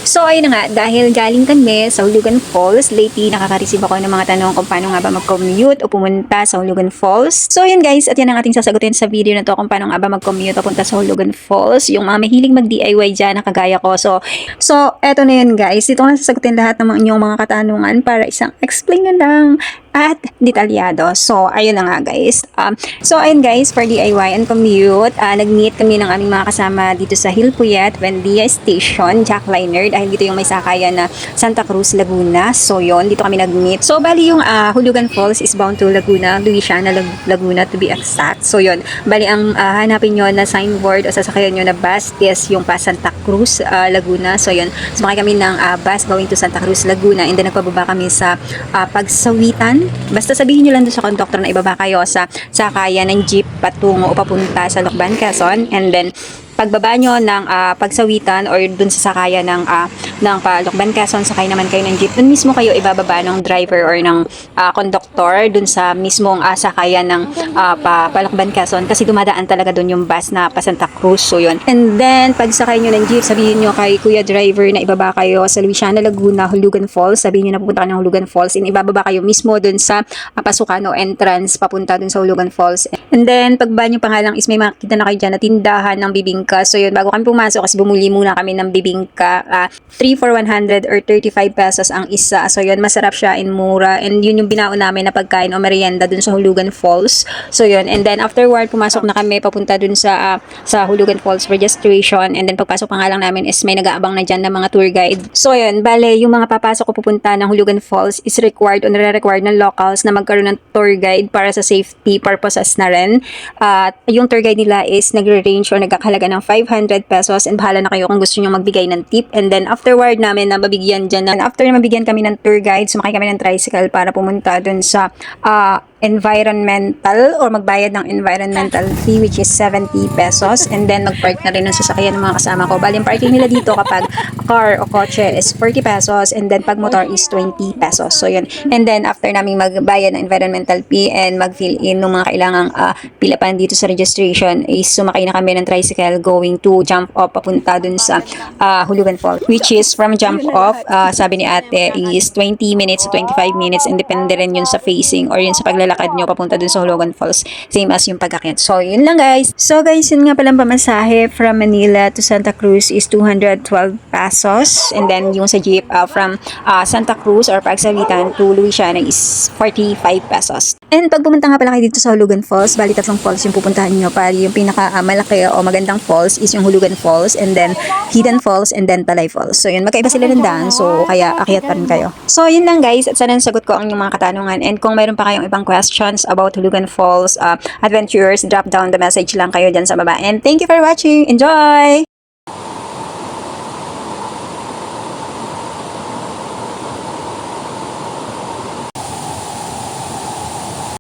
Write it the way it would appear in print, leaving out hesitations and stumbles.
So ayun na nga, dahil galing kami sa Hulugan Falls, lately nakaka-receive ako ng mga tanong kung paano nga ba mag-commute o pumunta sa Hulugan Falls. So ayun guys, at yan ang ating sasagutin sa video na to kung paano nga ba mag-commute o punta sa Hulugan Falls. Yung mga mahilig mag-DIY dyan na kagaya ko. So eto na yun guys, dito ko na sasagutin lahat ng inyong mga katanungan para isang explain na lang at detalyado. So, ayun na nga guys. So, ayun guys, for DIY and commute, nag-meet kami ng aming mga kasama dito sa Hilpuyat, Buendia Station, Jackliner, dahil dito yung may sakayan na Santa Cruz, Laguna. So, yun, dito kami nag-meet. So, bali yung Hulugan Falls is bound to Laguna, Luisiana, Laguna to be exact. So, yun, bali ang hanapin nyo na signboard o sasakayan nyo na bus is yung pa Santa Cruz, Laguna. So, yun, sumakay kami ng bus going to Santa Cruz, Laguna, and then nagpababa kami sa Pagsawitan. Basta sabihin nyo lang doon sa conductor na ibaba kayo sa sakayan ng jeep patungo o papunta sa Lucban, Quezon. And then, pagbaba nyo ng Pagsawitan or dun sa sakayan ng Lucban, Quezon, sakay naman kayo ng jeep. Dun mismo kayo ibababa ng driver or ng conductor dun sa mismong sakayan ng Lucban, Quezon, kasi dumadaan talaga dun yung bus na pa Santa Cruz. So yun. And then, pag sakay nyo ng jeep, sabihin nyo kay Kuya Driver na ibaba kayo sa Luisiana, Laguna, Hulugan Falls. Sabihin nyo na pupunta ka ng Hulugan Falls and ibababa kayo mismo dun sa pasukan o entrance papunta dun sa Hulugan Falls. And then, pagbaba nyo pangalang is may makikita na kayo dyan na tindahan ng bibingka. So yun, bago kami pumasok kasi bumuli muna kami ng bibingka, 3 for 100 or 35 pesos ang isa. So yun, masarap siya and mura, and yun yung binaon namin na pagkain o merienda dun sa Hulugan Falls. So yun, and then afterward pumasok na kami papunta dun sa Hulugan Falls registration, and then pagpasok pa nga lang namin is may nag-aabang na dyan ng mga tour guide. So yun, bale yung mga papasok o pupunta ng Hulugan Falls is required o nare-required ng locals na magkaroon ng tour guide para sa safety purposes na rin. Yung tour guide nila is nagre-range o nagkakahalaga ng 500 pesos, and bahala na kayo kung gusto nyo magbigay ng tip. And then afterward namin na mabigyan dyan, and after na mabigyan kami ng tour guide, sumakay kami ng tricycle para pumunta dun sa environmental or magbayad ng environmental fee, which is 70 pesos, and then magpark na rin ng sasakyan ng mga kasama ko. Bali, yung parking nila dito kapag car o kotse is 40 pesos, and then pag motor is 20 pesos. So yun, and then after naming magbayad ng environmental fee and mag-fill in ng mga kailangang pilapan dito sa registration, is sumakay na kami ng tricycle going to jump off papunta dun sa Hulugan Falls, which is from jump off, sabi ni ate, is 20 minutes to 25 minutes, and depende rin yun sa facing or yun sa paglalakad nyo papunta dun sa Hulugan Falls, same as yung pag-akyat. So yun lang guys. So guys, yun nga palang pamasahe from Manila to Santa Cruz is 212 pesos, and then yung sa jeep from Santa Cruz or Pagsawitan to Luisiana is 45 pesos. And pag pumunta nga pala kayo dito sa Hulugan Falls, bali tatlong falls yung pupuntahan nyo. Pali yung pinaka malaki o magandang falls is yung Hulugan Falls, and then Hidden Falls, and then Talay Falls. So yun, magkaiba sila ng daan, so kaya akyat pa rin kayo. So yun lang guys, at sana nasagot ko ang inyong mga katanungan, and kung mayroon pa kayong ibang questions about Hulugan Falls adventures, drop down the message lang kayo dyan sa baba. And thank you for watching. Enjoy!